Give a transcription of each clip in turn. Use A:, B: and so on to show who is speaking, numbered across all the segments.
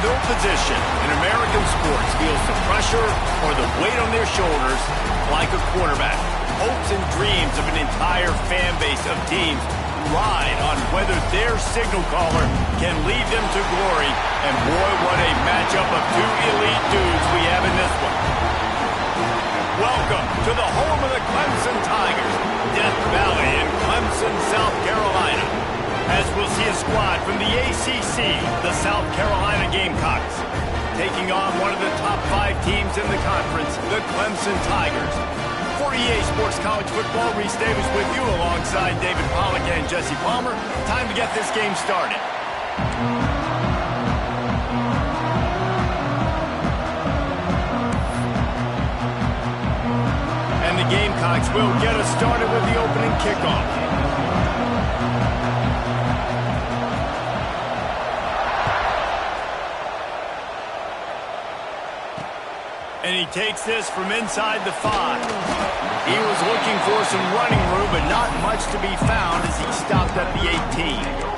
A: field position in American sports feels the pressure or the weight on their shoulders like a quarterback. Hopes and dreams of an entire fan base of teams ride on whether their signal caller can lead them to glory. And boy, what a matchup of two elite dudes we have in this one. Welcome to the home of the Clemson Tigers, Death Valley in Clemson, South Carolina. As we'll see a squad from the ACC, the South Carolina Gamecocks, taking on one of the top 5 teams in the conference, the Clemson Tigers. For EA Sports College Football, Reese Davis with you alongside David Pollack and Jesse Palmer. Time to get this game started. And the Gamecocks will get us started with the opening kickoff. And he takes this from inside the 5. He was looking for some running room, but not much to be found as he stopped at the 18.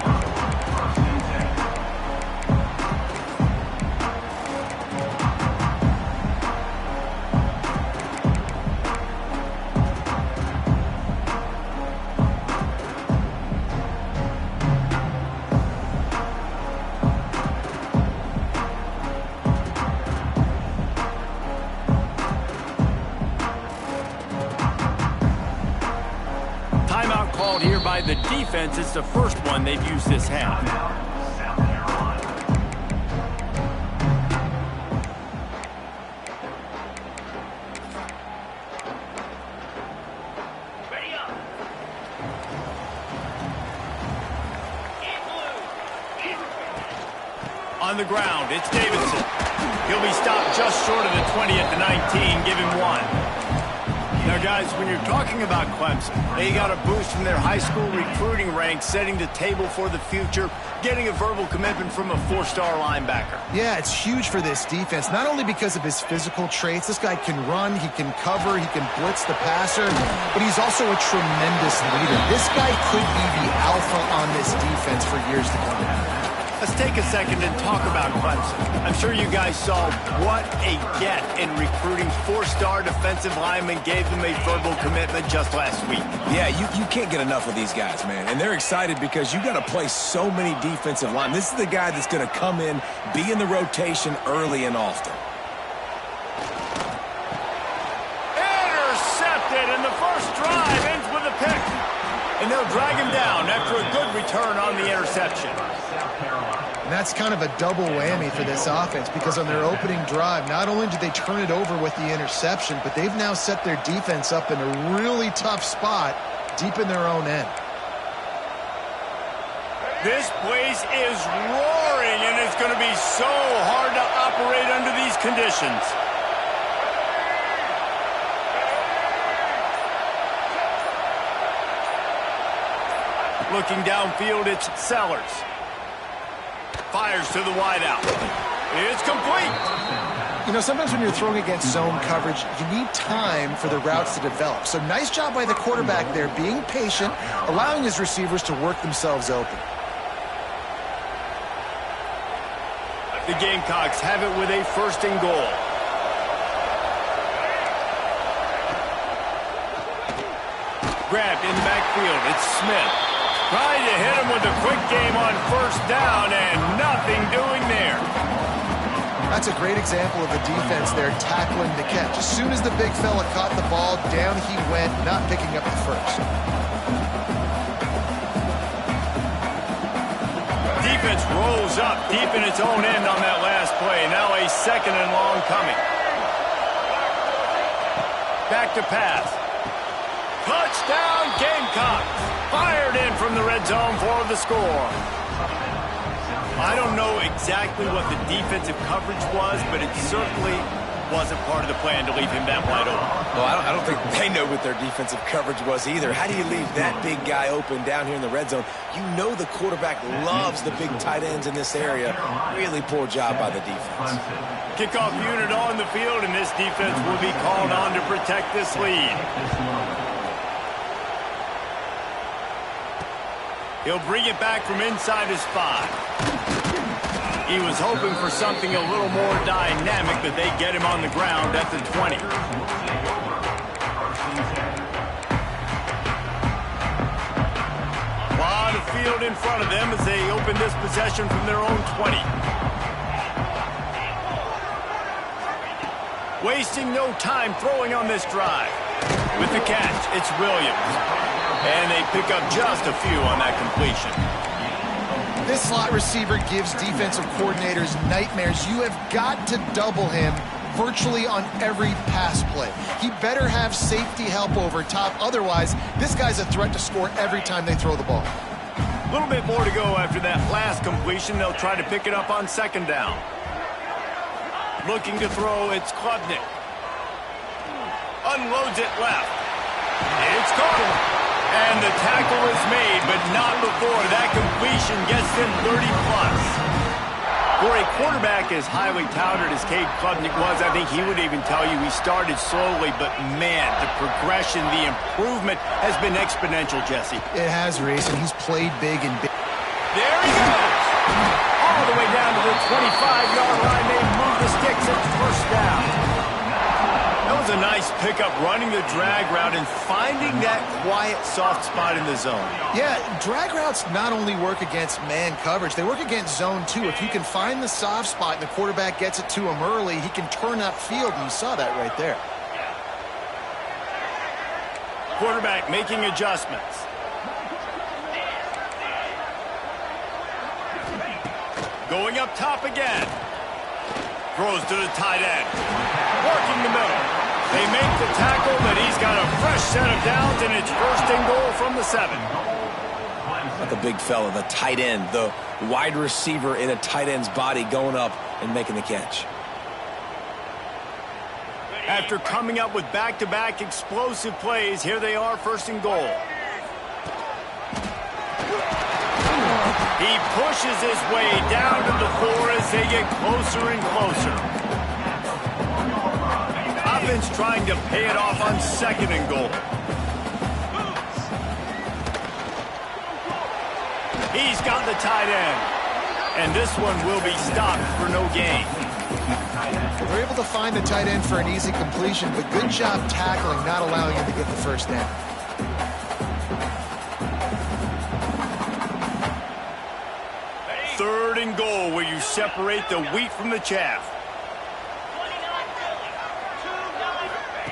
A: Here by the defense. It's the first one they've used this half. On the ground, it's Davidson. He'll be stopped just short of the 20 at the 19. Give him 1. Now, guys, when you're talking about Clemson, they got a boost from their high school recruiting ranks, setting the table for the future, getting a verbal commitment from a 4-star linebacker.
B: Yeah, it's huge for this defense, not only because of his physical traits. This guy can run, he can cover, he can blitz the passer, but he's also a tremendous leader. This guy could be the alpha on this defense for years to come.
A: Let's take a second and talk about Clemson. I'm sure you guys saw what a get in recruiting 4-star defensive linemen gave them a verbal commitment just last week.
C: Yeah, you can't get enough of these guys, man. And they're excited because you got to play so many defensive line. This is the guy that's going to come in, be in the rotation early and often.
A: Intercepted, and the first drive ends with a pick. And they'll drag him down after a good return on the interception.
B: And that's kind of a double whammy for this offense because on their opening drive, not only did they turn it over with the interception, but they've now set their defense up in a really tough spot deep in their own end.
A: This place is roaring, and it's going to be so hard to operate under these conditions. Looking downfield, it's Sellers. Fires to the wideout. It's complete.
B: You know, sometimes when you're throwing against zone coverage, you need time for the routes to develop. So nice job by the quarterback there, being patient, allowing his receivers to work themselves open.
A: The Gamecocks have it with a 1st and goal. Grabbed in the backfield. It's Smith. Trying to hit him with a quick game on 1st down, and nothing doing there.
B: That's a great example of the defense there tackling the catch. As soon as the big fella caught the ball, down he went, not picking up the first.
A: Defense rolls up deep in its own end on that last play. Now a 2nd and long coming. Back to pass. Touchdown, Gamecocks. Fired in from the red zone for the score. I don't know exactly what the defensive coverage was, but it certainly wasn't part of the plan to leave him that wide open.
C: Well, I don't think they know what their defensive coverage was either. How do you leave that big guy open down here in the red zone? You know the quarterback loves the big tight ends in this area. Really poor job by the defense.
A: Kickoff unit on the field, and this defense will be called on to protect this lead. He'll bring it back from inside his 5. He was hoping for something a little more dynamic, but they get him on the ground at the 20. A lot of field in front of them as they open this possession from their own 20. Wasting no time throwing on this drive. With the catch, it's Williams. And they pick up just a few on that completion.
B: This slot receiver gives defensive coordinators nightmares. You have got to double him virtually on every pass play. He better have safety help over top. Otherwise, this guy's a threat to score every time they throw the ball.
A: A little bit more to go after that last completion. They'll try to pick it up on second down. Looking to throw, it's Klubnik. Unloads it left. It's caught. And the tackle is made, but not before that completion gets them 30-plus. For a quarterback as highly touted as Cade Klubnik was, I think he would even tell you he started slowly, but man, the progression, the improvement has been exponential, Jesse.
B: It has, Reese, and he's played big and big.
A: There he goes! All the way down to the 25-yard line. They move the sticks at first down. That was a nice pickup, running the drag route and finding that quiet, soft spot in the zone.
B: Yeah, drag routes not only work against man coverage, they work against zone too. If you can find the soft spot and the quarterback gets it to him early, he can turn upfield, and you saw that right there.
A: Quarterback making adjustments. Going up top again. Throws to the tight end. Working the middle. They make the tackle, but he's got a fresh set of downs, and it's first and goal from the 7.
C: The big fella, the tight end, the wide receiver in a tight end's body going up and making the catch.
A: After coming up with back-to-back explosive plays, here they are, first and goal. He pushes his way down to the 4 as they get closer and closer. Offense trying to pay it off on second and goal. He's got the tight end. And this one will be stopped for no gain.
B: They're able to find the tight end for an easy completion, but good job tackling, not allowing him to get the first down.
A: Third and goal, where you separate the wheat from the chaff.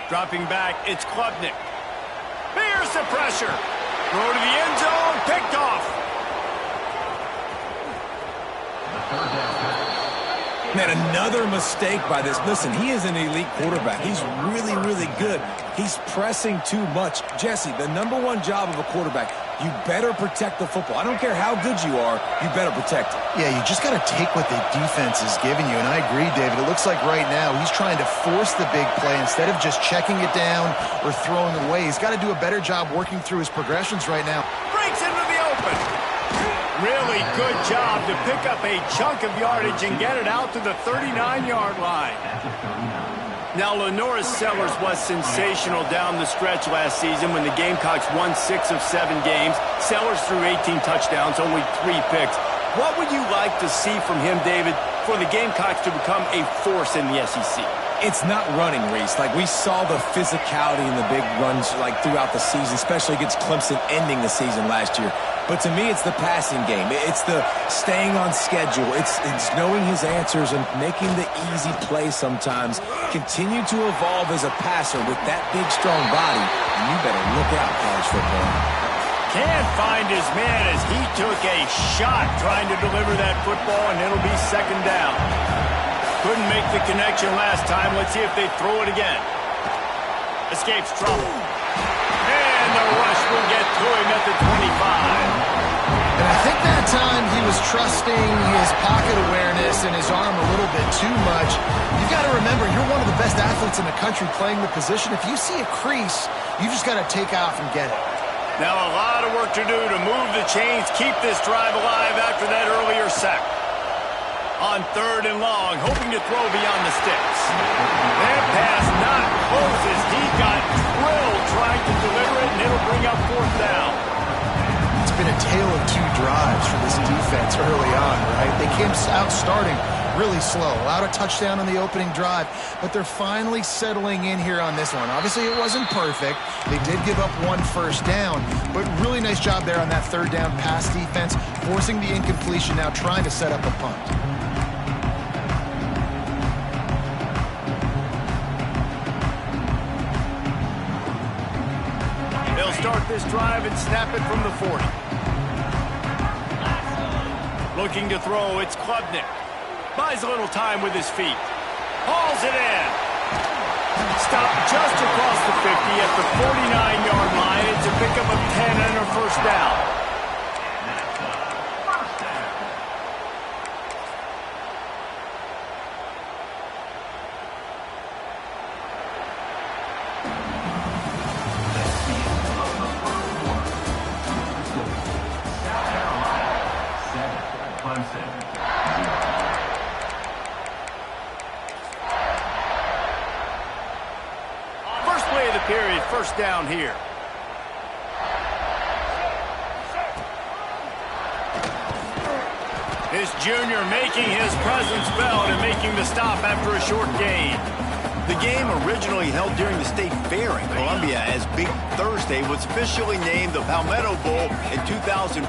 A: Dropping back, it's Klubnik. Here's the pressure. Throw to the end zone, picked off.
C: Man, another mistake by this. Listen, he is an elite quarterback. He's really, really good. He's pressing too much. Jesse, the #1 job of a quarterback, you better protect the football. I don't care how good you are, you better protect it.
B: Yeah, you just got to take what the defense is giving you, and I agree, David. It looks like right now he's trying to force the big play instead of just checking it down or throwing away. He's got to do a better job working through his progressions right now.
A: Breaks into the open. Really good job to pick up a chunk of yardage and get it out to the 39-yard line. Now, Lenoris Sellers was sensational down the stretch last season when the Gamecocks won 6 of 7 games. Sellers threw 18 touchdowns, only 3 picks. What would you like to see from him, David, for the Gamecocks to become a force in the SEC?
C: It's not running, Reese. Like, we saw the physicality in the big runs like throughout the season, especially against Clemson ending the season last year. But to me, it's the passing game. It's the staying on schedule. It's knowing his answers and making the easy play sometimes. Continue to evolve as a passer with that big, strong body, and you better look out, college football.
A: Can't find his man as he took a shot trying to deliver that football, and it'll be second down. Couldn't make the connection last time. Let's see if they throw it again. Escapes trouble. And the rush will get to him at the 25.
B: And I think that time he was trusting his pocket awareness and his arm a little bit too much. You've got to remember, you're one of the best athletes in the country playing the position. If you see a crease, you just got to take off and get it.
A: Now a lot of work to do to move the chains, keep this drive alive after that earlier sack. On third and long, hoping to throw beyond the sticks. That pass not close as he got drilled trying to deliver it, and it'll bring up fourth down.
B: It's been a a tale of two drives for this defense early on, right? They came out starting really slow, allowed a touchdown on the opening drive, but they're finally settling in here on this one. Obviously, it wasn't perfect. They did give up one first down, but really nice job there on that third down pass defense, forcing the incompletion, now trying to set up a punt.
A: They'll start this drive and snap it from the 40. Looking to throw, it's Klubnik. Buys a little time with his feet. Hauls it in. Stopped just across the 50 at the 49-yard line. It's a pickup of 10 and a first down. Period, first down here. This junior making his presence felt and making the stop after a short gain. The game, originally held during the State Fair in Columbia as Big Thursday, was officially named the Palmetto Bowl in 2014.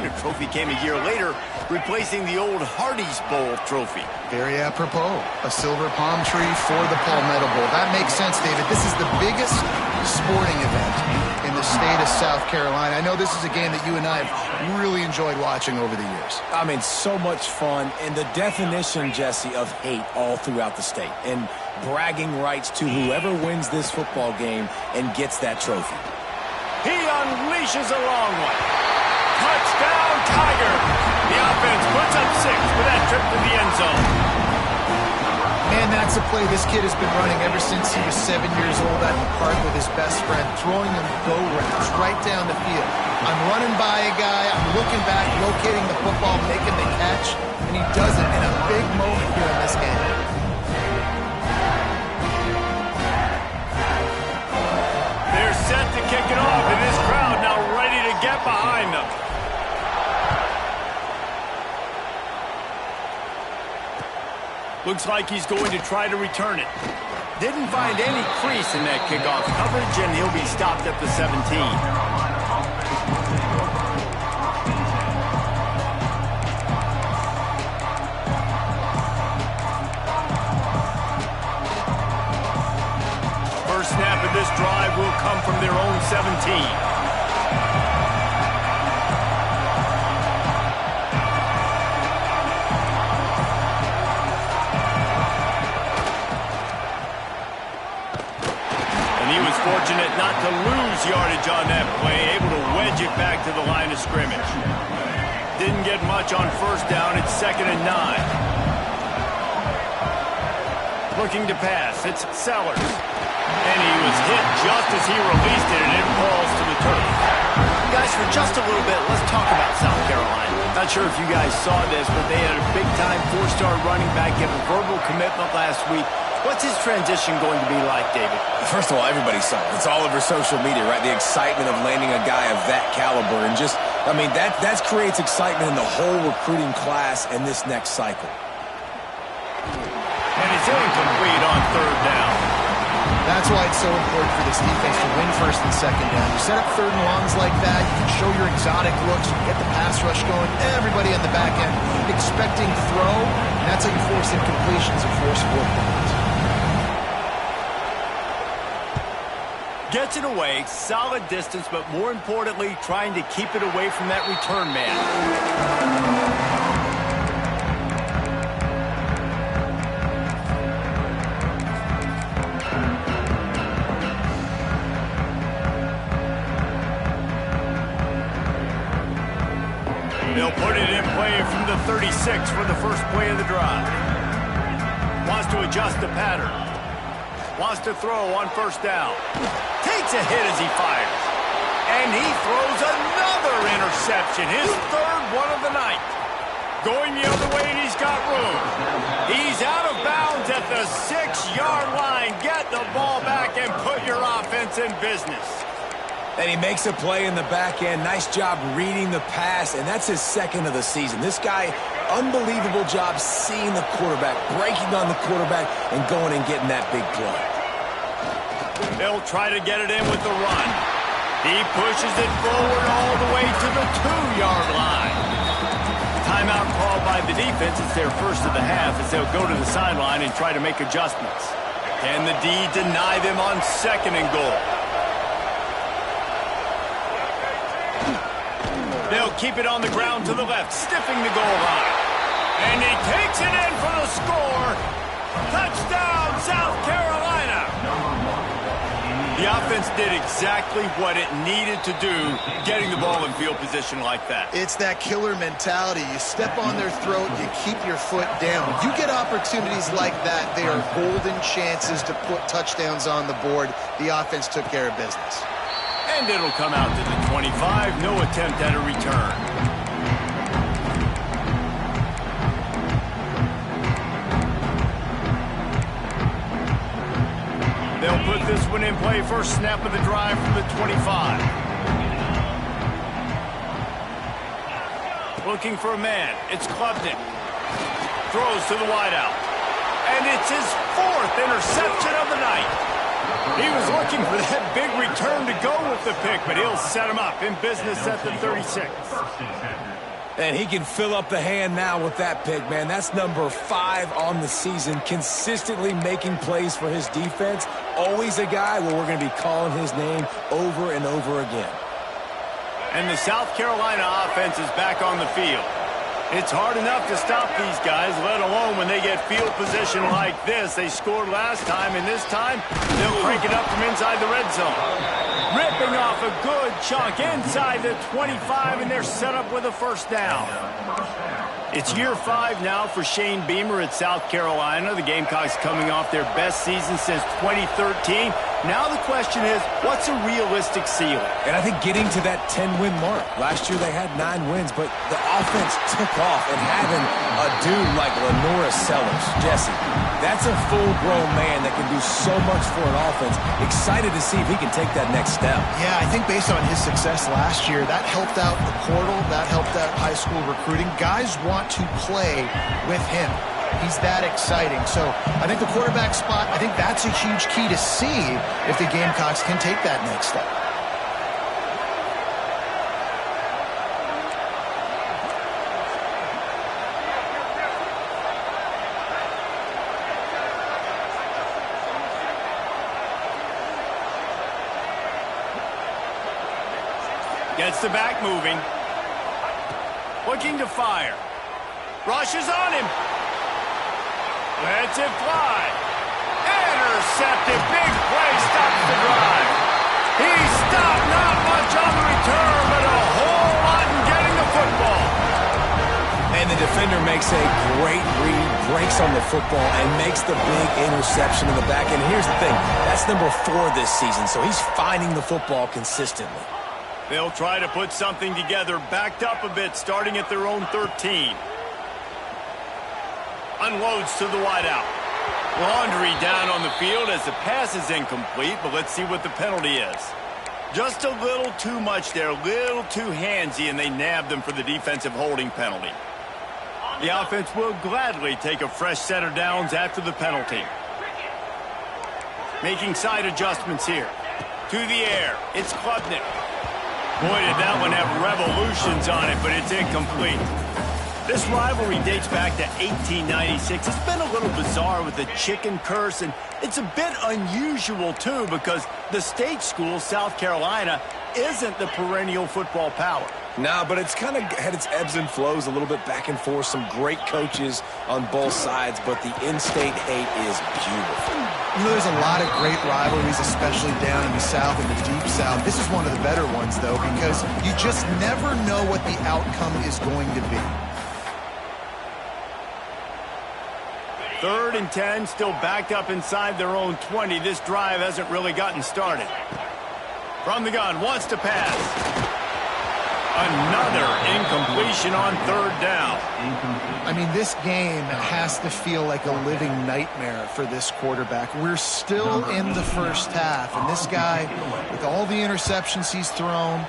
A: A trophy came a year later, replacing the old Hardee's Bowl trophy.
B: Very apropos, a silver palm tree for the Palmetto Bowl. That makes sense, David. This is the biggest sporting event in the state of South Carolina. I know this is a game that you and I have really enjoyed watching over the years.
C: I mean, so much fun, and the definition, Jesse, of hate all throughout the state, and bragging rights to whoever wins this football game and gets that trophy.
A: He unleashes a long one. Touchdown, Tiger! The offense puts up 6 for that trip to the end zone.
B: Man, that's a play this kid has been running ever since he was 7 years old out in the park with his best friend, throwing them go routes right down the field. I'm running by a guy, I'm looking back, locating the football, making the catch, and he does it in a big moment here in this game.
A: They're set to kick it off, and this crowd now ready to get behind them. Looks like he's going to try to return it. Didn't find any crease in that kickoff coverage, and he'll be stopped at the 17. First snap of this drive will come from their own 17. Fortunate not to lose yardage on that play, able to wedge it back to the line of scrimmage. Didn't get much on first down, it's 2nd and 9. Looking to pass, it's Sellers. And he was hit just as he released it, and it falls to the turf. Guys, for just a little bit, let's talk about South Carolina. Not sure if you guys saw this, but they had a big-time 4-star running back give a verbal commitment last week. What's his transition going to be like, David?
C: First of all, everybody saw it. It's all over social media, right? The excitement of landing a guy of that caliber. And just, I mean, that creates excitement in the whole recruiting class in this next cycle.
A: And it's incomplete on third down.
B: That's why it's so important for this defense to win first and second down. You set up third and longs like that, you can show your exotic looks, you can get the pass rush going, everybody on the back end expecting throw, and that's how you force incompletions and force 4 points.
A: Gets it away, solid distance, but more importantly, trying to keep it away from that return man. They'll put it in play from the 36 for the first play of the drive. Wants to adjust the pattern. Wants to throw on first down. Takes a hit as he fires. And he throws another interception. His third one of the night. Going the other way, and he's got room. He's out of bounds at the 6-yard line. Get the ball back and put your offense in business.
C: And he makes a play in the back end. Nice job reading the pass, and that's his second of the season. This guy, unbelievable job seeing the quarterback, breaking on the quarterback, and going and getting that big play.
A: They'll try to get it in with the run. He pushes it forward all the way to the 2-yard line. Timeout called by the defense. It's their first of the half as they'll go to the sideline and try to make adjustments. Can the D deny them on 2nd and goal? They'll keep it on the ground to the left, stiffing the goal line. And he takes it in for the score. Touchdown, South Carolina. The offense did exactly what it needed to do, getting the ball in field position like that.
B: It's that killer mentality. You step on their throat, you keep your foot down. You get opportunities like that, they are golden chances to put touchdowns on the board. The offense took care of business.
A: And it'll come out to the 25. No attempt at a return. They'll put this one in play. First snap of the drive from the 25. Looking for a man. It's Klubnik. Throws to the wideout. And it's his 4th interception of the night. He was looking for that big return to go with the pick, but he'll set him up in business at the 36.
C: And he can fill up the hand now with that pick, man. That's number 5 on the season, consistently making plays for his defense. Always a guy where we're going to be calling his name over and over again.
A: And the South Carolina offense is back on the field. It's hard enough to stop these guys, let alone when they get field position like this. They scored last time, and this time they'll crank it up from inside the red zone. Ripping off a good chunk inside the 25, and they're set up with a first down. It's year 5 now for Shane Beamer at South Carolina. The Gamecocks coming off their best season since 2013. Now the question is, what's a realistic ceiling?
C: And I think getting to that 10-win mark. Last year they had 9 wins, but the offense took off, and having a dude like Lenora Sellers, Jesse, that's a full-grown man that can do so much for an offense. Excited to see if he can take that next step.
B: Yeah, I think based on his success last year, that helped out the portal, that helped out high school recruiting. Guys want to play with him. He's that exciting. So I think the quarterback spot, I think that's a huge key to see if the Gamecocks can take that next step.
A: Gets the back moving. Looking to fire. Rushes on him. Lets it fly. Intercepted. Big play. Stops the drive. He stopped. Not much on the return, but a whole lot in getting the football.
C: And the defender makes a great read, breaks on the football, and makes the big interception in the back. And here's the thing. That's number 4 this season, so he's finding the football consistently.
A: They'll try to put something together, backed up a bit, starting at their own 13. Unloads to the wideout. Laundry down on the field as the pass is incomplete, but let's see what the penalty is. Just a little too much there, a little too handsy, and they nabbed them for the defensive holding penalty. The offense will gladly take a fresh set of downs after the penalty. Making side adjustments here. To the air, it's Klubnik. Boy, did that one have revolutions on it, but it's incomplete. This rivalry dates back to 1896. It's been a little bizarre with the chicken curse, and it's a bit unusual, too, because the state school, South Carolina, isn't the perennial football power.
C: No, but it's kind of had its ebbs and flows, a little bit back and forth, some great coaches on both sides, but the in-state hate is beautiful.
B: You know, there's a lot of great rivalries, especially down in the South and the Deep South. This is one of the better ones, though, because you just never know what the outcome is going to be.
A: 3rd and 10, still backed up inside their own 20. This drive hasn't really gotten started. From the gun, wants to pass. Another incompletion on third down.
B: I mean, this game has to feel like a living nightmare for this quarterback. We're still in the first half, and this guy, with all the interceptions he's thrown,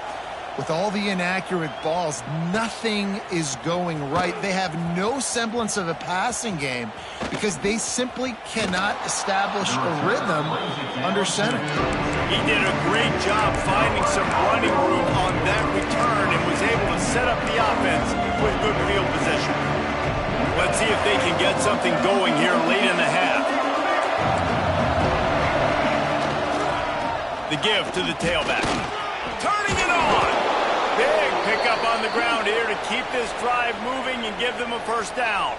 B: with all the inaccurate balls, nothing is going right. They have no semblance of a passing game because they simply cannot establish a rhythm under center.
A: He did a great job finding some running room on that return and was able to set up the offense with good field position. Let's see if they can get something going here late in the half. The give to the tailback. Turning it on. Big pickup on the ground here to keep this drive moving and give them a first down.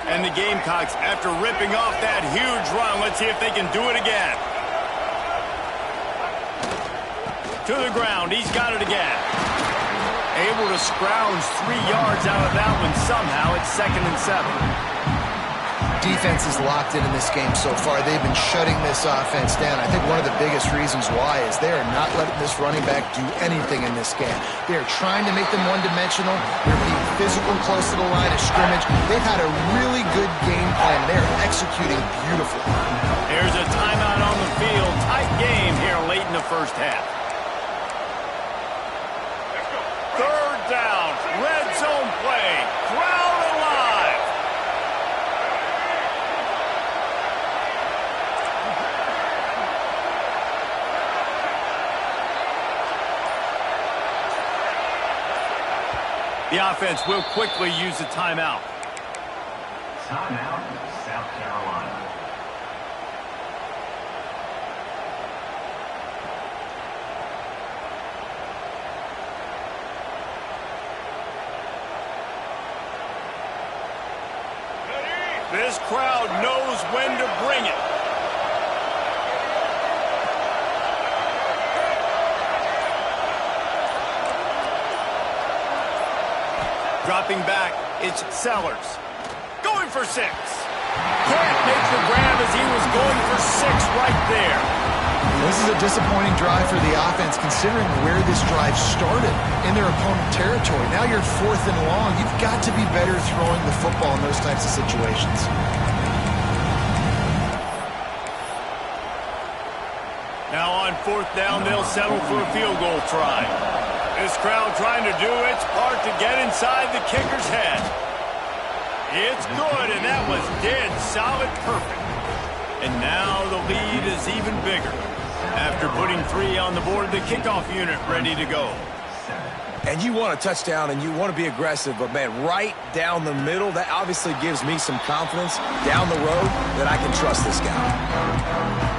A: And the Gamecocks, after ripping off that huge run, let's see if they can do it again. To the ground, he's got it again. Able to scrounge 3 yards out of that one somehow. It's 2nd and 7.
B: Defense is locked in this game so far. They've been shutting this offense down. I think one of the biggest reasons why is they are not letting this running back do anything in this game. They are trying to make them one-dimensional. They're being physical close to the line of scrimmage. They've had a really good game plan. They're executing beautifully.
A: There's a timeout on the field. Tight game here late in the first half. Third down. Red zone play. Crowd alive. The offense will quickly use a timeout.
D: Timeout, South Carolina.
A: This crowd knows when to bring it. Dropping back, it's Sellers. Going for 6. Can't make the grab as he was going for 6 right there.
B: This is a disappointing drive for the offense considering where this drive started in their opponent territory. Now you're 4th and long. You've got to be better throwing the football in those types of situations.
A: Now on 4th down, they'll settle for a field goal try. This crowd trying to do its part to get inside the kicker's head. It's good, and that was dead solid perfect. And now the lead is even bigger. After putting 3 on the board, the kickoff unit ready to go.
C: And you want a touchdown and you want to be aggressive, but man, right down the middle, that obviously gives me some confidence down the road that I can trust this guy.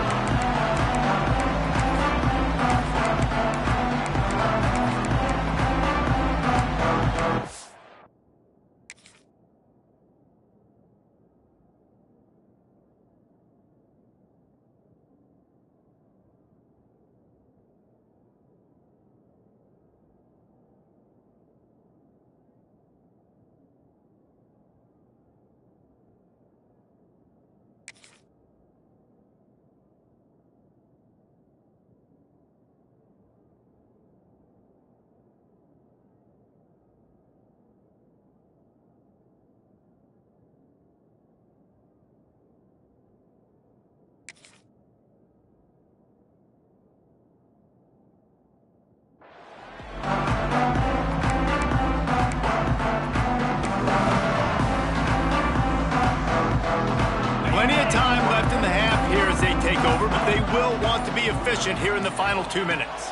A: Efficient here in the final 2 minutes.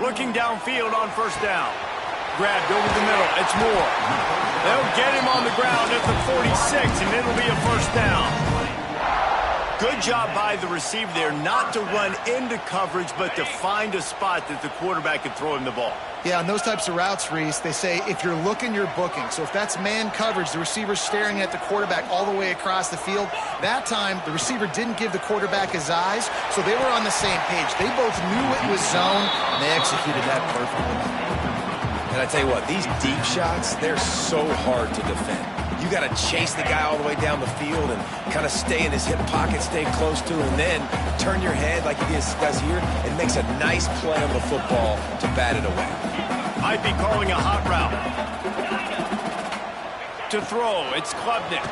A: Looking downfield on 1st down. Grabbed over the middle. It's Moore. They'll get him on the ground at the 46, and it'll be a 1st down. Good job by the receiver there not to run into coverage, but to find a spot that the quarterback can throw him the ball.
B: Yeah, on those types of routes, Reese, they say if you're looking, you're booking. So if that's man coverage, the receiver's staring at the quarterback all the way across the field. That time, the receiver didn't give the quarterback his eyes, so they were on the same page. They both knew it was zone, and they executed that perfectly.
C: And I tell you what, these deep shots, they're so hard to defend. You got to chase the guy all the way down the field and kind of stay in his hip pocket, stay close to him, and then turn your head like he does here and makes a nice play on the football to bat it away.
A: Might be calling a hot route. To throw, it's Klubnik.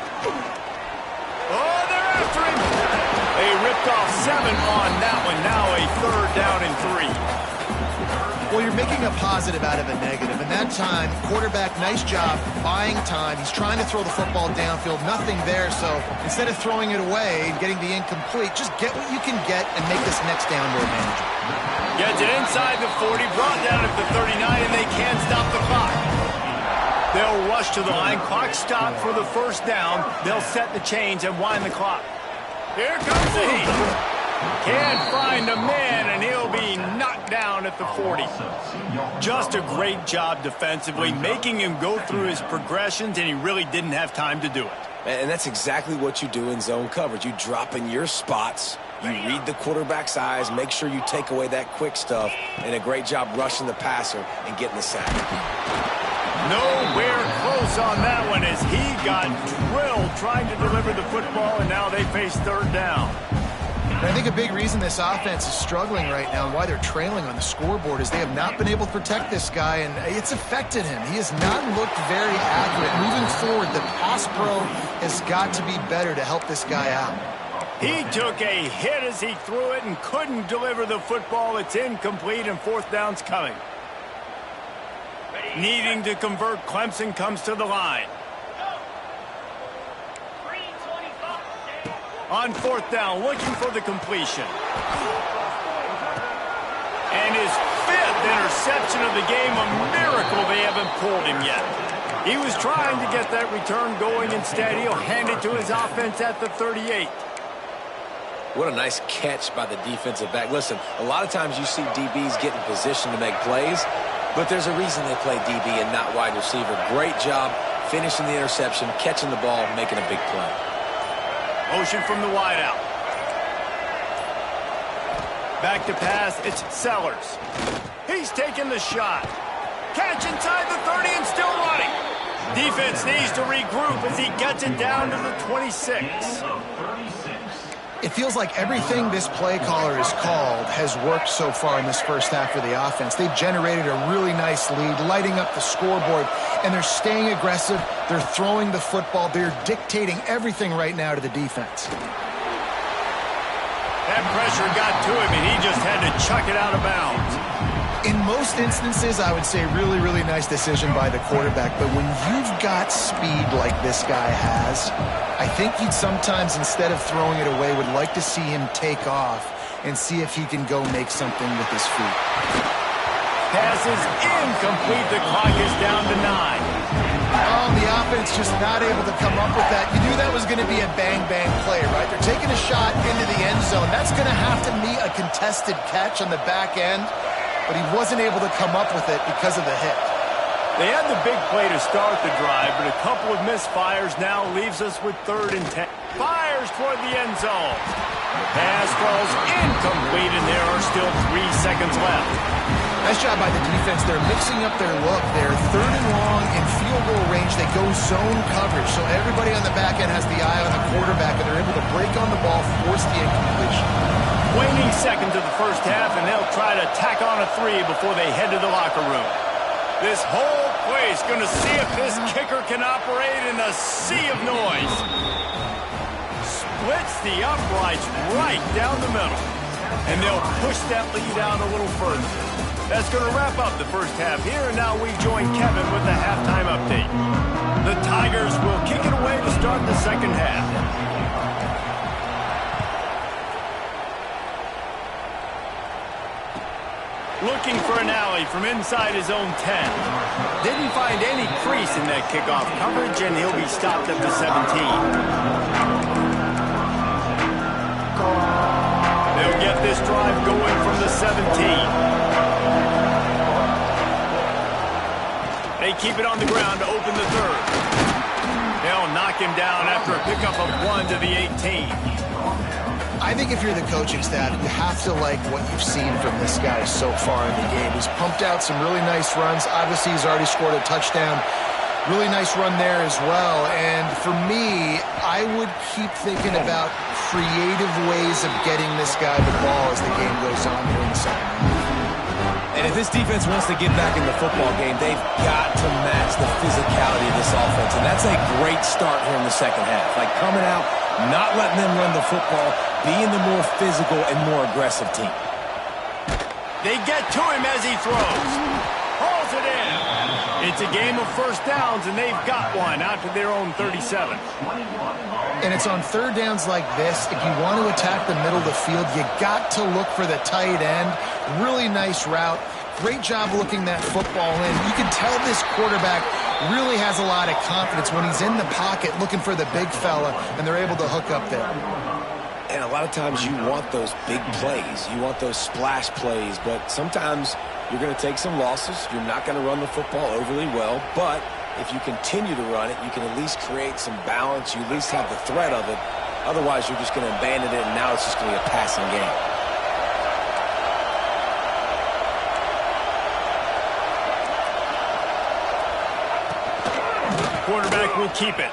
A: Oh, they're after him. They ripped off 7 on that one. Now a 3rd down and 3.
B: Well, you're making a positive out of a negative. And that time, quarterback, nice job buying time. He's trying to throw the football downfield. Nothing there. So instead of throwing it away and getting the incomplete, just get what you can get and make this next down more manageable.
A: Gets it inside the 40, brought down at the 39, and they can't stop the clock. They'll rush to the line. Clock stopped for the 1st down. They'll set the chains and wind the clock. Here comes the heat. Can't find a man, and he'll be knocked down at the 40. Just a great job defensively, making him go through his progressions, and he really didn't have time to do it.
C: And that's exactly what you do in zone coverage. You drop in your spots, you read the quarterback's eyes, make sure you take away that quick stuff, and a great job rushing the passer and getting the sack.
A: Nowhere close on that one as he got drilled trying to deliver the football, and now they face 3rd down.
B: And I think a big reason this offense is struggling right now and why they're trailing on the scoreboard is they have not been able to protect this guy, and it's affected him. He has not looked very accurate. Moving forward, the pass pro has got to be better to help this guy out.
A: He took a hit as he threw it and couldn't deliver the football. It's incomplete, and 4th down's coming. Needing to convert, Clemson comes to the line. On 4th down, looking for the completion. And his 5th interception of the game, a miracle they haven't pulled him yet. He was trying to get that return going. Instead, he'll hand it to his offense at the 38.
C: What a nice catch by the defensive back. Listen, a lot of times you see DBs get in position to make plays, but there's a reason they play DB and not wide receiver. Great job finishing the interception, catching the ball, making a big play.
A: Motion from the wideout. Back to pass, it's Sellers. He's taking the shot. Catch inside the 30 and still running. Defense needs to regroup as he gets it down to the 26.
B: It feels like everything this play caller has called has worked so far in this 1st half for the offense. They've generated a really nice lead, lighting up the scoreboard, and they're staying aggressive. They're throwing the football. They're dictating everything right now to the defense.
A: That pressure got to him, and he just had to chuck it out of bounds.
B: In most instances, I would say really, really nice decision by the quarterback. But when you've got speed like this guy has, I think you'd sometimes, instead of throwing it away, would like to see him take off and see if he can go make something with his feet.
A: Pass is incomplete. The clock is down to 9.
B: Oh, the offense just not able to come up with that. You knew that was going to be a bang-bang play, right? They're taking a shot into the end zone. That's going to have to meet a contested catch on the back end, but he wasn't able to come up with it because of the hit.
A: They had the big play to start the drive, but a couple of misfires now leaves us with 3rd and 10. Fires toward the end zone. The pass falls incomplete, and there are still 3 seconds left.
B: Nice job by the defense. They're mixing up their look. They're 3rd and long in field goal range. They go zone coverage, so everybody on the back end has the eye on the quarterback, and they're able to break on the ball, force the incompletion.
A: Waning seconds of the 1st half, and they'll try to tack on a 3 before they head to the locker room. This whole place going to see if this kicker can operate in a sea of noise. Splits the uprights right down the middle, and they'll push that lead out a little further. That's going to wrap up the 1st half here, and now we join Kevin with the halftime update. The Tigers will kick it away to start the 2nd half. Looking for an alley from inside his own 10. Didn't find any crease in that kickoff coverage, and he'll be stopped at the 17. They'll get this drive going from the 17. They keep it on the ground to open the 3rd. They'll knock him down after a pickup of 1 to the 18.
B: I think if you're the coaching staff, you have to like what you've seen from this guy so far in the game. He's pumped out some really nice runs. Obviously, he's already scored a touchdown. Really nice run there as well. And for me, I would keep thinking about creative ways of getting this guy the ball as the game goes on here in the second half.
C: And if this defense wants to get back in the football game, they've got to match the physicality of this offense. And that's a great start here in the second half. Like coming out, not letting them run the football, being the more physical and more aggressive team.
A: They get to him as he throws. Hauls it in. It's a game of first downs, and they've got one out to their own 37.
B: And it's on third downs like this. If you want to attack the middle of the field, you got to look for the tight end. Really nice route. Great job looking that football in. You can tell this quarterback really has a lot of confidence when he's in the pocket looking for the big fella, and they're able to hook up there.
C: And a lot of times you want those big plays. You want those splash plays, but sometimes you're going to take some losses. You're not going to run the football overly well, but if you continue to run it, you can at least create some balance. You at least have the threat of it. Otherwise, you're just going to abandon it, and now it's just going to be a passing game.
A: Quarterback will keep it.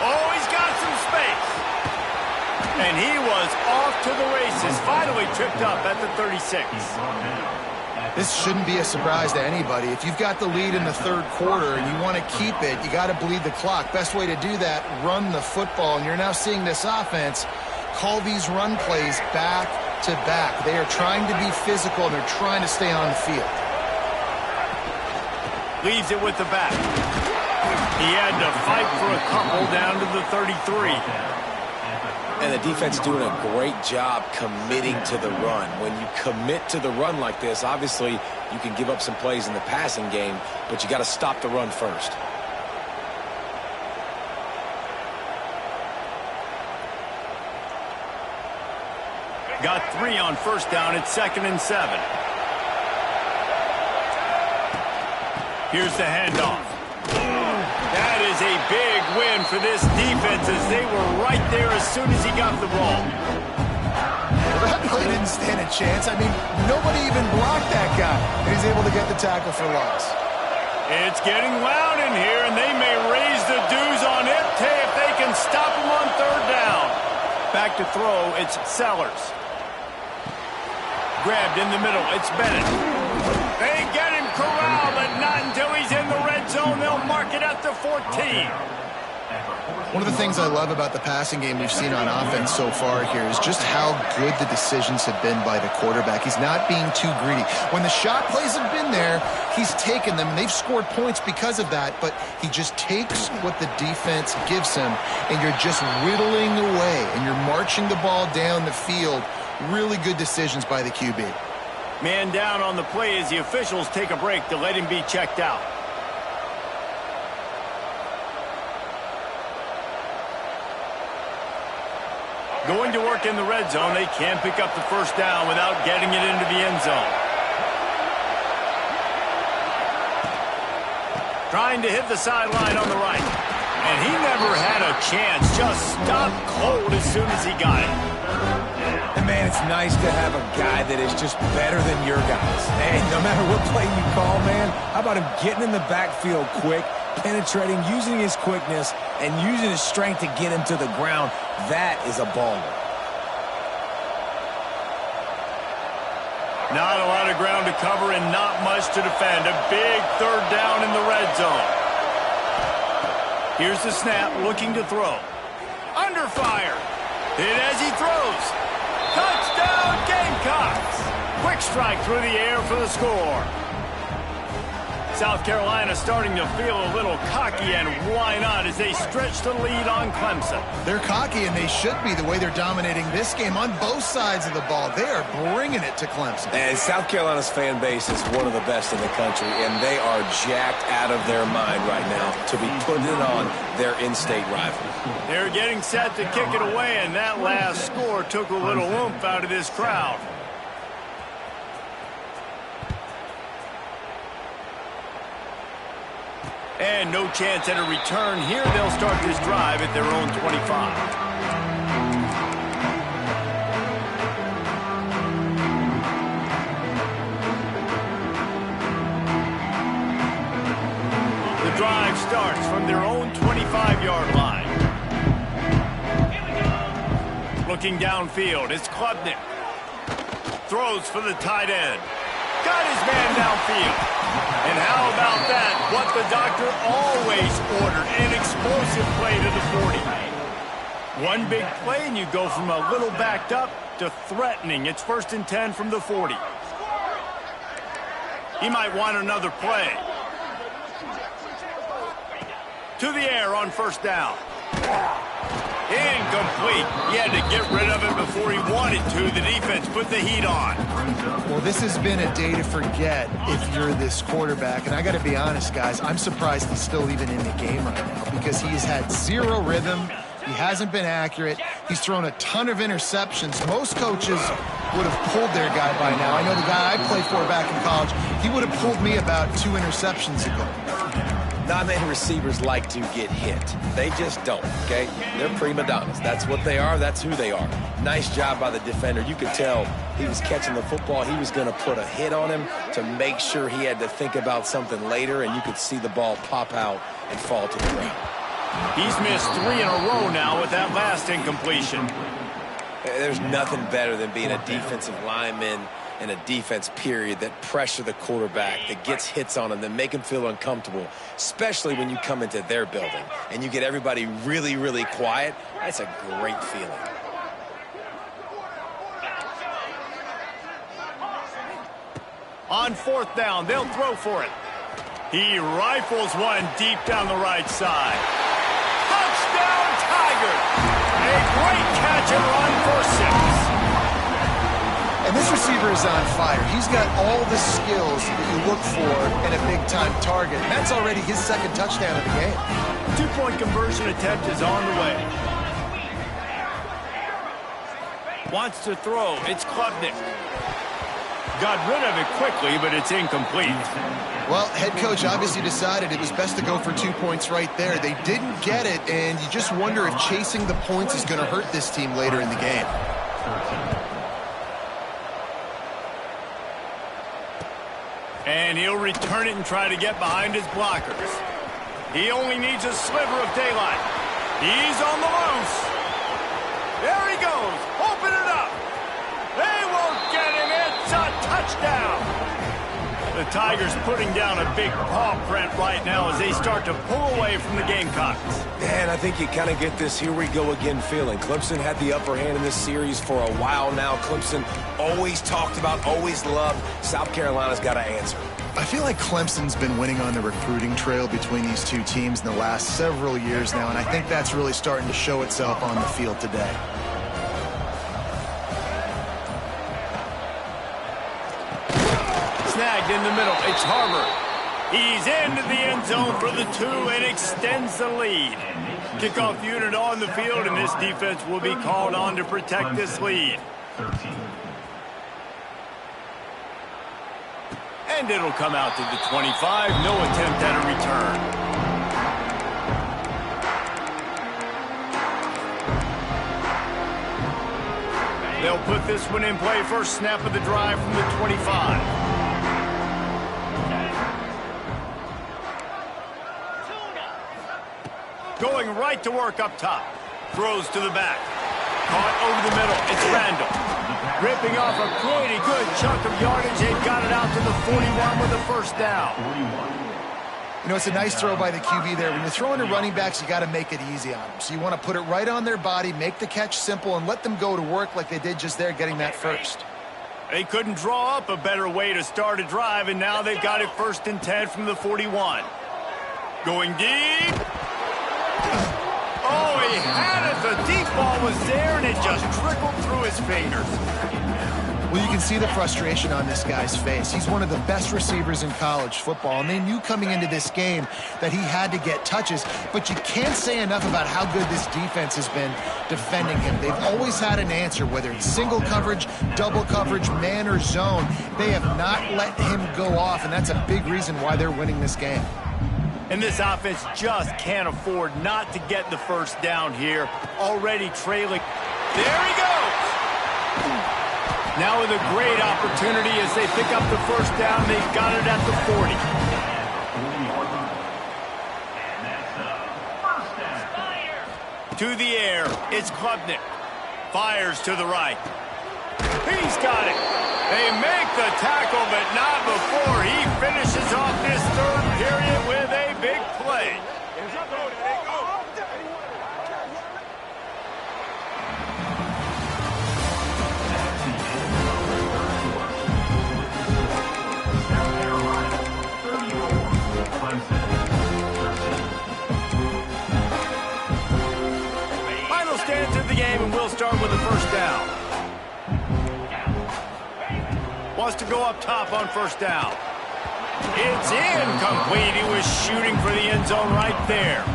A: Oh, he's got some space. And he was off to the races. Finally tripped up at the 36.
B: This shouldn't be a surprise to anybody. If you've got the lead in the third quarter and you want to keep it, you got to bleed the clock. Best way to do that, run the football. And you're now seeing this offense call these run plays back to back. They are trying to be physical, and they're trying to stay on the field.
A: Leaves it with the back. He had to fight for a couple down to the 33.
C: And the defense doing a great job committing to the run. When you commit to the run like this, obviously you can give up some plays in the passing game, but you got to stop the run first.
A: Got 3 on first down. It's 2nd and 7. Here's the handoff. That is a big win for this defense as they were right there as soon as he got the ball.
B: Well, that play didn't stand a chance. I mean, nobody even blocked that guy, and he's able to get the tackle for loss.
A: It's getting loud in here, and they may raise the dues on it if they can stop him on third down. Back to throw, it's Sellers. Grabbed in the middle, it's Bennett. They get him corralled, but not until he's in the red zone. They'll mark it at the 14.
B: One of the things I love about the passing game we've seen on offense so far here is just how good the decisions have been by the quarterback. He's not being too greedy. When the shot plays have been there, he's taken them. They've scored points because of that, but he just takes what the defense gives him, and you're just whittling away, and you're marching the ball down the field. Really good decisions by the QB.
A: Man down on the play as the officials take a break to let him be checked out. Going to work in the red zone, they can't pick up the first down without getting it into the end zone. Trying to hit the sideline on the right. And he never had a chance, just stopped cold as soon as he got it.
C: And man, it's nice to have a guy that is just better than your guys. Hey, no matter what play you call, man, how about him getting in the backfield quick, penetrating, using his quickness, and using his strength to get him to the ground? That is a baller.
A: Not a lot of ground to cover and not much to defend. A big third down in the red zone. Here's the snap, looking to throw. Under fire. Hit as he throws. Touchdown, Gamecocks! Quick strike through the air for the score. South Carolina starting to feel a little cocky, and why not, as they stretch the lead on Clemson.
B: They're cocky, and they should be the way they're dominating this game on both sides of the ball. They are bringing it to Clemson.
C: And South Carolina's fan base is one of the best in the country, and they are jacked out of their mind right now to be putting it on their in-state rival.
A: They're getting set to kick it away, and that last score took a little oomph out of this crowd. And no chance at a return here. They'll start this drive at their own 25. The drive Looking downfield, it's Klubnik. Throws for the tight end. Got his man downfield. And how about that? What the doctor always ordered, an explosive play to the 40. One big play and you go from a little backed up to threatening. It's 1st and 10 from the 40. He might want another play. To the air on 1st down. Incomplete. He had to get rid of it before he wanted to. The defense put the heat on.
B: Well, this has been a day to forget if you're this quarterback. And I got to be honest, guys, I'm surprised he's still even in the game right now because he has had zero rhythm. He hasn't been accurate. He's thrown a ton of interceptions. Most coaches would have pulled their guy by now. I know the guy I played for back in college, he would have pulled me about 2 interceptions ago.
C: Not many receivers like to get hit. They just don't, okay? They're prima donnas. That's what they are. That's who they are. Nice job by the defender. You could tell he was catching the football. He was going to put a hit on him to make sure he had to think about something later, and you could see the ball pop out and fall to the ground.
A: He's missed 3 in a row now with that last incompletion.
C: There's nothing better than being a defensive lineman and a defense, period, that pressure the quarterback, that gets hits on him, that make him feel uncomfortable, especially when you come into their building and you get everybody really, really quiet. That's a great feeling.
A: On 4th down, they'll throw for it. He rifles one deep down the right side. Touchdown, Tigers! A great catch and run for 6.
B: And this receiver is on fire. He's got all the skills that you look for in a big-time target. And that's already his 2nd touchdown of the game.
A: 2-point conversion attempt is on the way. Wants to throw. It's Klubnik. Got rid of it quickly, but it's incomplete.
B: Well, head coach obviously decided it was best to go for 2 points right there. They didn't get it, and you just wonder if chasing the points is going to hurt this team later in the game.
A: And he'll return it and try to get behind his blockers. He only needs a sliver of daylight. He's on the loose. There he goes. Open it up. They won't get him. It's a touchdown. The Tigers putting down a big paw print right now as they start to pull away from the Gamecocks.
C: And I think you kind of get this here we go again feeling. Clemson had the upper hand in this series for a while now. Clemson always talked about, always loved. South Carolina's got to answer.
B: I feel like Clemson's been winning on the recruiting trail between these two teams in the last several years now, and I think that's really starting to show itself on the field today.
A: Snagged in the middle. It's Harvard. He's into the end zone for the 2 and extends the lead. Kickoff unit on the field, and this defense will be called on to protect this lead. And it'll come out to the 25. No attempt at a return. They'll put this one in play. First snap of the drive from the 25. Going right to work up top. Throws to the back. Caught over the middle. It's Randall. Ripping off a pretty good chunk of yardage. They've got it out to the 41 with a 1st down.
B: You know, it's a nice throw by the QB there. When you're throwing to running backs, you got to make it easy on them. So you want to put it right on their body, make the catch simple, and let them go to work like they did just there, getting that 1st.
A: They couldn't draw up a better way to start a drive, and now they've got it 1st and 10 from the 41. Going deep. Oh, he had it. The deep ball was there, and it just trickled through his fingers.
B: Well, you can see the frustration on this guy's face. He's one of the best receivers in college football, and they knew coming into this game that he had to get touches, but you can't say enough about how good this defense has been defending him. They've always had an answer, whether it's single coverage, double coverage, man or zone. They have not let him go off, and that's a big reason why they're winning this game.
A: And this offense just can't afford not to get the 1st down here. Already trailing. There he goes! Now with a great opportunity as they pick up the 1st down. They've got it at the 40. To the air. It's Klubnik. Fires to the right. He's got it. They make the tackle, but not before he finishes off this third period with a big play. Final stands of the game, and we'll start with the first down. Wants to go up top on first down. It's incomplete. He was shooting for the end zone right there.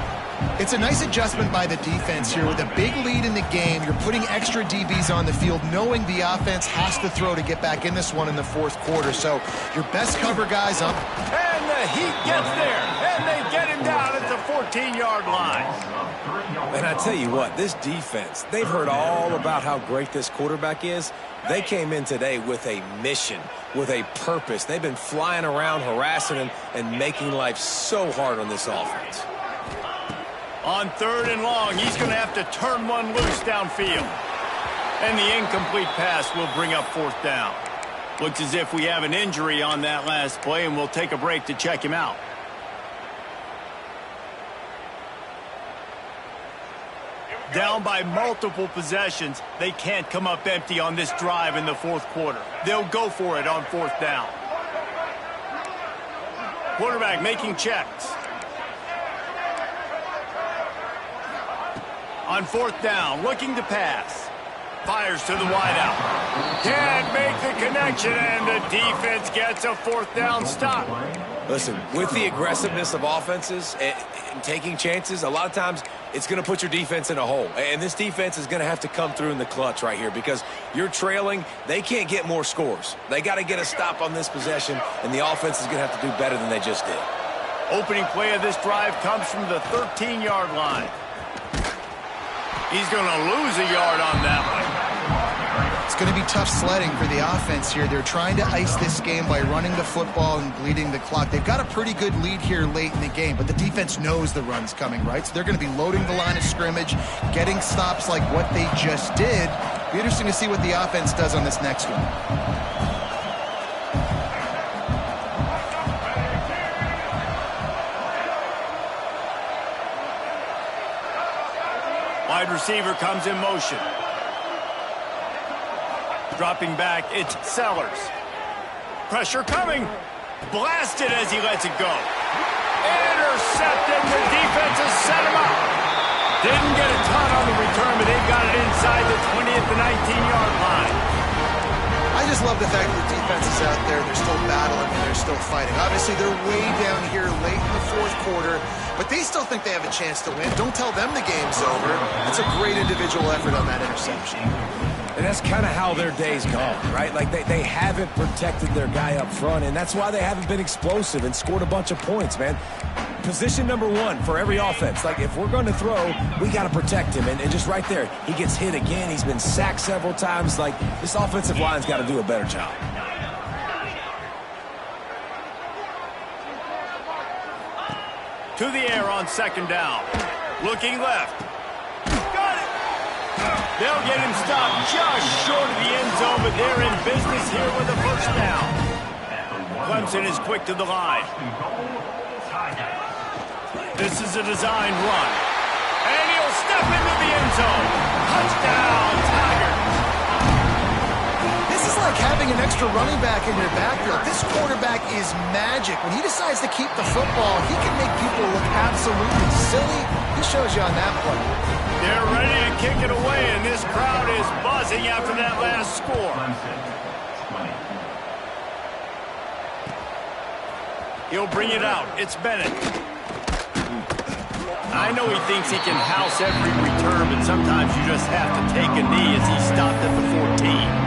B: It's a nice adjustment by the defense here. With a big lead in the game, you're putting extra DBs on the field, knowing the offense has to throw to get back in this one in the fourth quarter. So your best cover guys up.
A: And the Heat gets there, and they get him down at the 14-yard line.
C: And I tell you what, this defense, they've heard all about how great this quarterback is. They came in today with a mission, with a purpose. They've been flying around, harassing him, and making life so hard on this offense.
A: On third and long, he's going to have to turn one loose downfield. And the incomplete pass will bring up fourth down. Looks as if we have an injury on that last play, and we'll take a break to check him out. Down by multiple possessions, they can't come up empty on this drive in the fourth quarter. They'll go for it on fourth down. Quarterback making checks. On fourth down, looking to pass. Fires to the wideout. Can't make the connection, and the defense gets a fourth down stop.
C: Listen, with the aggressiveness of offenses and taking chances, a lot of times it's going to put your defense in a hole. And this defense is going to have to come through in the clutch right here because you're trailing. They can't get more scores. They got to get a stop on this possession, and the offense is going to have to do better than they just did.
A: Opening play of this drive comes from the 13-yard line. He's going to lose a yard on that one.
B: It's going to be tough sledding for the offense here. They're trying to ice this game by running the football and bleeding the clock. They've got a pretty good lead here late in the game, but the defense knows the run's coming, right? So they're going to be loading the line of scrimmage, getting stops like what they just did. Be interesting to see what the offense does on this next one.
A: Wide receiver comes in motion. Dropping back, it's Sellers. Pressure coming. Blasted as he lets it go. Intercepted. The defense has set him up. Didn't get a ton on the return, but they've got it inside the 20 at the 19-yard line.
B: I just love the fact that the defense is out there. They're still battling and they're still fighting. Obviously, they're way down here late in the fourth quarter, but they still think they have a chance to win. Don't tell them the game's over. It's a great individual effort on that interception.
C: And that's kind of how their day's gone, right? Like they haven't protected their guy up front, and that's why they haven't been explosive and scored a bunch of points, man. Position number one for every offense. Like, if we're going to throw, we got to protect him. And just right there, he gets hit again. He's been sacked several times. Like, this offensive line's got to do a better job.
A: To the air on second down. Looking left. Got it. They'll get him stopped just short of the end zone, but they're in business here with a first down. Clemson is quick to the line. This is a design run. And he'll step into the end zone. Touchdown, Tigers.
B: This is like having an extra running back in your backfield. This quarterback is magic. When he decides to keep the football, he can make people look absolutely silly. He shows you on that play.
A: They're ready to kick it away, and this crowd is buzzing after that last score. He'll bring it out. It's Bennett. I know he thinks he can house every return, but sometimes you just have to take a knee as he stopped at the 14.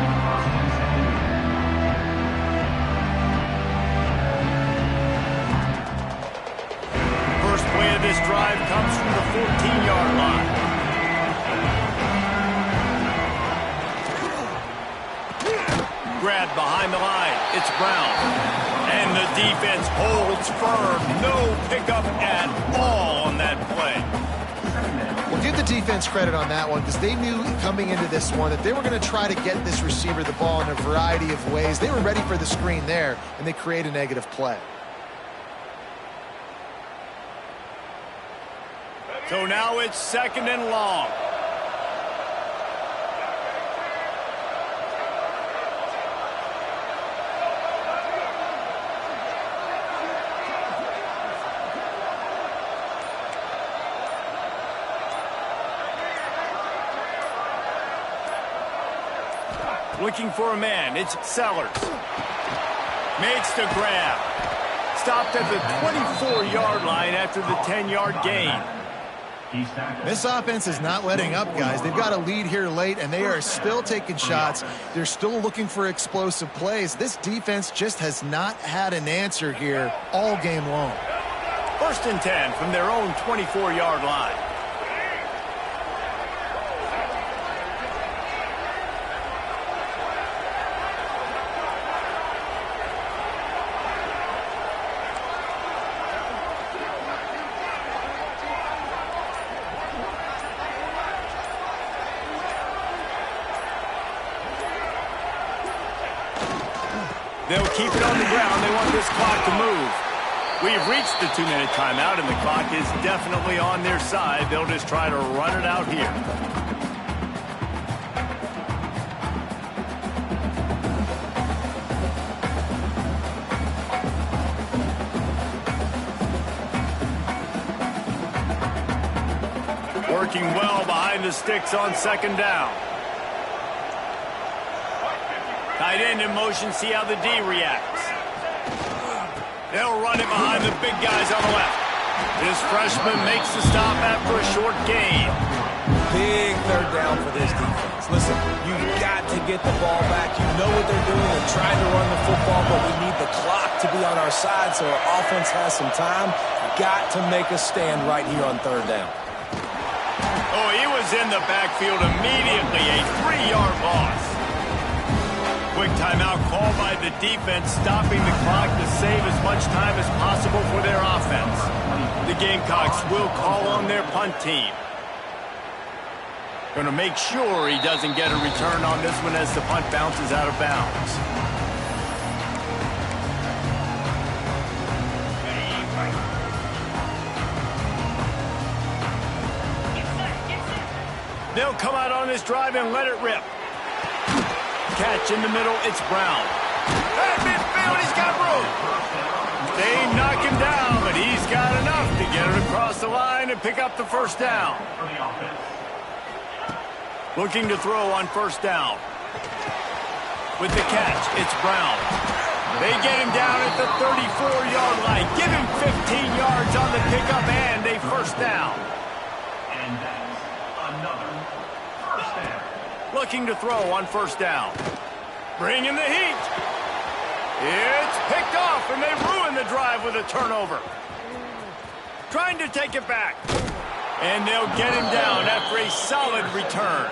A: This drive comes from the 14-yard line. Grabbed behind the line. It's Brown. And the defense holds firm. No pickup at all on that play.
B: Well, give the defense credit on that one because they knew coming into this one that they were going to try to get this receiver the ball in a variety of ways. They were ready for the screen there, and they create a negative play.
A: So now it's 2nd and long. Looking for a man. It's Sellers. Makes the grab. Stopped at the 24-yard line after the 10-yard gain.
B: This offense is not letting up, guys. They've got a lead here late, and they are still taking shots. They're still looking for explosive plays. This defense just has not had an answer here all game long.
A: 1st and 10 from their own 24-yard line. They'll keep it on the ground. They want this clock to move. We've reached the 2-minute timeout, and the clock is definitely on their side. They'll just try to run it out here. Working well behind the sticks on 2nd down. Tight end in motion, see how the D reacts. They'll run it behind the big guys on the left. This freshman makes the stop after a short gain.
C: Big 3rd down for this defense. Listen, you've got to get the ball back. You know what they're doing. They're trying to run the football, but we need the clock to be on our side so our offense has some time. Got to make a stand right here on 3rd down.
A: Oh, he was in the backfield immediately. A 3-yard loss. Quick timeout called by the defense, stopping the clock to save as much time as possible for their offense. The Gamecocks will call on their punt team. Going to make sure he doesn't get a return on this one as the punt bounces out of bounds. They'll come out on this drive and let it rip. Catch in the middle, it's Brown. At midfield, he's got room. They knock him down, but he's got enough to get it across the line and pick up the 1st down. Looking to throw on 1st down. With the catch, it's Brown. They get him down at the 34-yard line. Give him 15 yards on the pickup and a 1st down.
D: And that's another 1st down.
A: Looking to throw on 1st down. Bringing the heat. It's picked off, and they ruin the drive with a turnover. Trying to take it back. And they'll get him down after a solid return.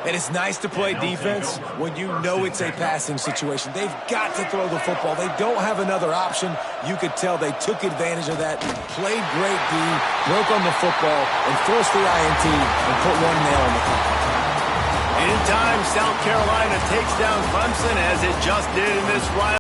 C: And it's nice to play defense when you know it's a passing situation. They've got to throw the football. They don't have another option. You could tell they took advantage of that, played great D, broke on the football, and forced the INT and put one nail in the coffin.
A: In time, South Carolina takes down Clemson as it just did in this rivalry.